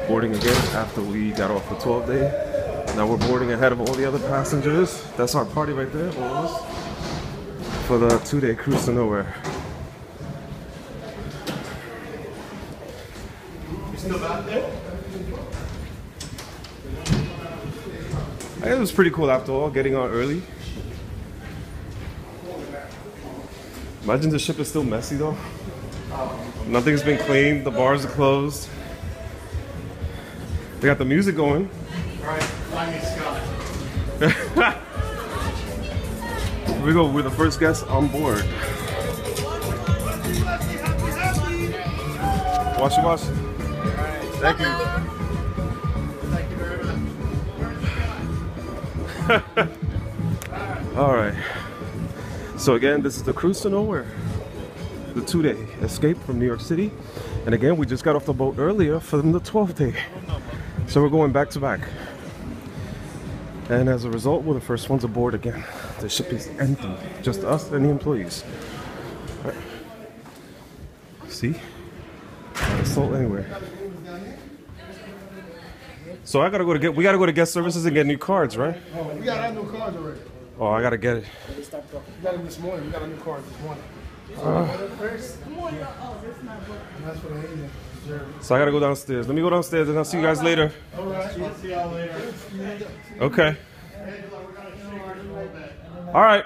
boarding again after we got off the 12-day. Now we're boarding ahead of all the other passengers. That's our party right there, almost, for the 2-day cruise to nowhere. You still back there? It was pretty cool after all, getting on early. Imagine the ship is still messy though. Nothing's been cleaned, the bars are closed. They got the music going. Alright, find me Scott. Here we go, we're the first guests on board. Wash it, wash it. Thank you. Thank you very much. Alright. So again, this is the cruise to nowhere. The 2-day escape from New York City. And again, we just got off the boat earlier from the 12th day. So we're going back to back. And as a result, we're the first ones aboard again. The ship is empty. Just us and the employees. All right. See? Not a soul anywhere. So I gotta go to we gotta go to guest services and get new cards, right? Oh, we got our new cards already. Oh, I gotta get it. We got them this morning. We got a new card this morning. That's for the agent. So I gotta go downstairs. Let me go downstairs and I'll see you guys later. All right. See y'all later. Okay. All right.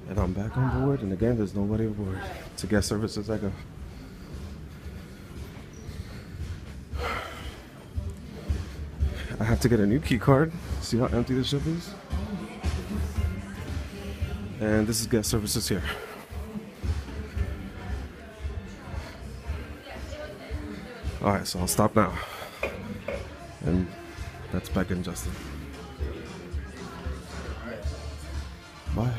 And I'm back on board, and again, there's nobody aboard. To guest services I go. I have to get a new key card. See how empty the ship is? And this is guest services here. Alright, so I'll stop now. And that's back in Justin. Bye.